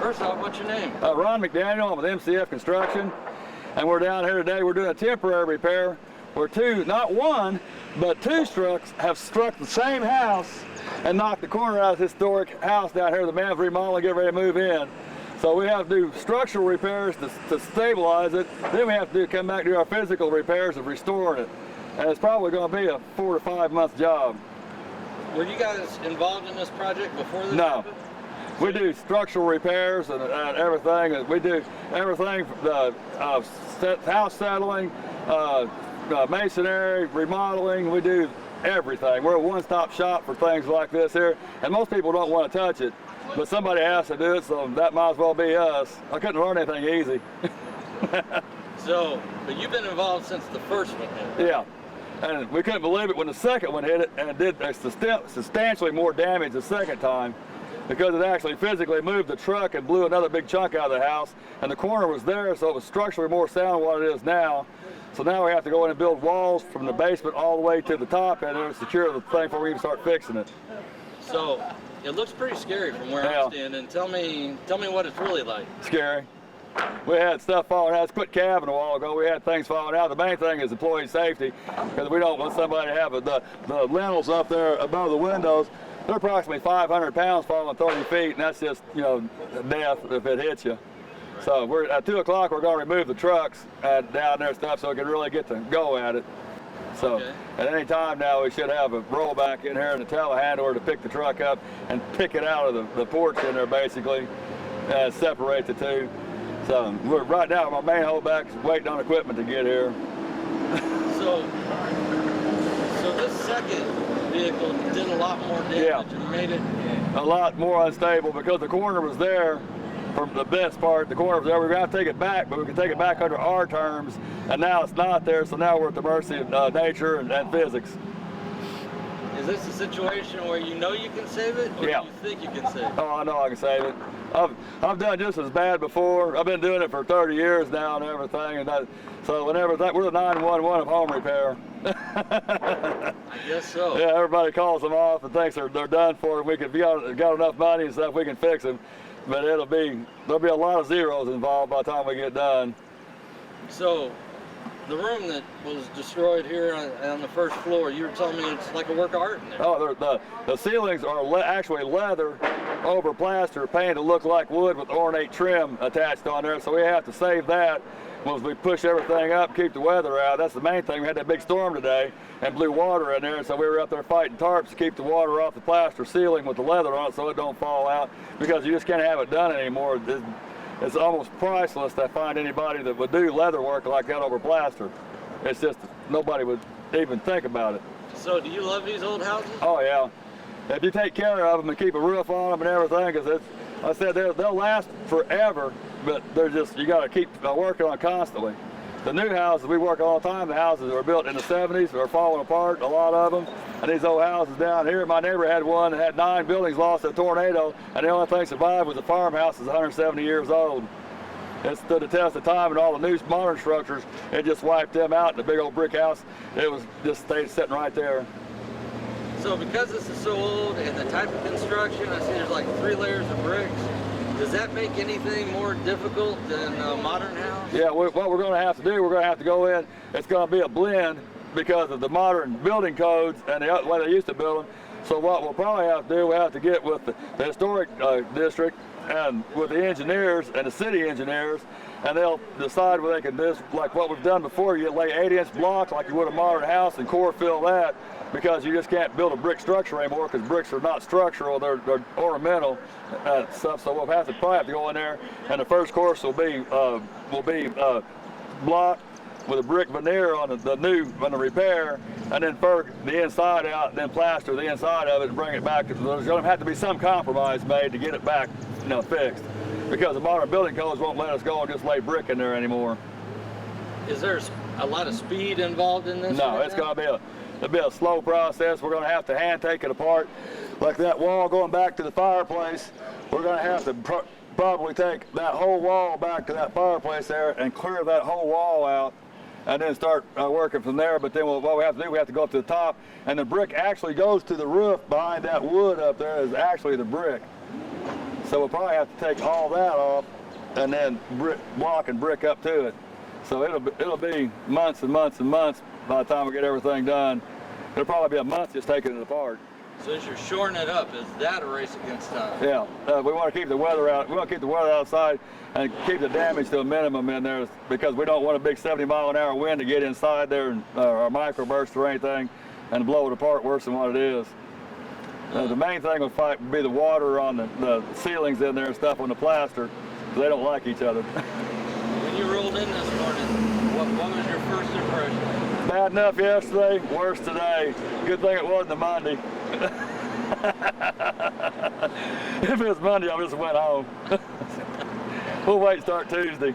First off, what's your name? Ron McDaniel. I'm with MCF Construction, and we're down here today. We're doing a temporary repair where not one, but two trucks have struck the same house and knocked the corner out of this historic house down here. The man's remodeling, getting ready to move in. So we have to do structural repairs to stabilize it. Then we have to come back and do our physical repairs of restoring it. And it's probably going to be a 4 to 5 month job. Were you guys involved in this project before this No. happened? We do structural repairs and everything. We do everything from house settling, masonry, remodeling. We do everything. We're a one-stop shop for things like this here. And most people don't want to touch it, but somebody has to do it, so that might as well be us. I couldn't learn anything easy. But you've been involved since the first one hit. Yeah. And we couldn't believe it when the second one hit it, and it did substantially more damage the second time, because it actually physically moved the truck and blew another big chunk out of the house, and the corner was there, so it was structurally more sound than what it is now. So now we have to go in and build walls from the basement all the way to the top and then secure the thing before we even start fixing it. So it looks pretty scary from where I'm standing. Tell me what it's really like. Scary. We had stuff falling out. It's put cabin a while ago. We had things falling out. The main thing is employee safety, because we don't want somebody to have the lintels up there above the windows. They're approximately 500 pounds falling 30 feet, and that's just, death if it hits you. So we're at 2 o'clock. We're going to remove the trucks down there stuff so we can really get to go at it. So at any time now, we should have a rollback in here and a telehandler to pick the truck up and pick it out of the porch in there, basically, and separate the two. So right now, my main holdback is waiting on equipment to get here. So this second vehicle did a lot more damage and made it a lot more unstable, because the corner was there. From the best part, the corner was there. We were going to take it back, but we could take it back under our terms, and now it's not there, so now we're at the mercy of nature and physics. Is this a situation where you know you can save it, or do you think you can save it? Oh, I know I can save it. I've done just as bad before. I've been doing it for 30 years now and everything, and so whenever we're the 911 of home repair. I guess so. Yeah, everybody calls them off and thinks they're done for. If we got enough money and stuff, we can fix them. But there'll be a lot of zeros involved by the time we get done. So, the room that was destroyed here on the first floor, you were telling me it's like a work of art in there. Oh, the ceilings are actually leather over plaster, painted to look like wood with ornate trim attached on there. So we have to save that once we push everything up, keep the weather out. That's the main thing. We had that big storm today and blew water in there, so we were up there fighting tarps to keep the water off the plaster ceiling with the leather on it so it don't fall out, because you just can't have it done anymore. It's almost priceless to find anybody that would do leather work like that over plaster. It's just, nobody would even think about it. So do you love these old houses? Oh yeah. If you take care of them and keep a roof on them and everything, because I said they'll last forever, but you got to keep working on it constantly. The new houses we work all the time, the houses that were built in the 70s are falling apart, a lot of them. And these old houses down here, my neighbor had one that had 9 buildings lost in a tornado, and the only thing survived was a farmhouse that's 170 years old. It stood the test of time, and all the new modern structures, it just wiped them out. And the big old brick house, it was just stayed sitting right there. So because this is so old and the type of construction, I see there's like 3 layers of bricks. Does that make anything more difficult than a modern house? Yeah, what we're going to have to do, we're going to have to go in. It's going to be a blend because of the modern building codes and the way they used to build them. So what we'll probably have to do, we have to get with the historic district and with the engineers and the city engineers, and they'll decide whether they can do like what we've done before. You lay 8-inch blocks like you would a modern house and core fill that, because you just can't build a brick structure anymore, because bricks are not structural, they're ornamental stuff. So we'll probably have to go in there, and the first course will be block with a brick veneer on the repair, and then ferg the inside out, and then plaster the inside of it and bring it back. There's going to have to be some compromise made to get it back, fixed, because the modern building codes won't let us go and just lay brick in there anymore. Is there a lot of speed involved in this? No, it's going to be a slow process. We're going to have to hand take it apart. Like that wall going back to the fireplace, we're going to have to probably take that whole wall back to that fireplace there and clear that whole wall out, and then start working from there. But then what we have to do, we have to go up to the top, and the brick actually goes to the roof. Behind that wood up there is actually the brick. So we'll probably have to take all that off and then block and brick up to it. So it'll be months and months and months by the time we get everything done. It'll probably be a month just taking it apart. So as you're shoring it up, is that a race against time? Yeah, we want to keep the weather out. We want to keep the weather outside and keep the damage to a minimum in there, because we don't want a big 70-mile-an-hour wind to get inside there and or microburst or anything and blow it apart worse than what it is. The main thing would be the water on the ceilings in there and stuff on the plaster. They don't like each other. When you rolled in this morning, what was your first impression? Bad enough yesterday, worse today. Good thing it wasn't a Monday. If it was Monday, I just went home. We'll wait and start Tuesday.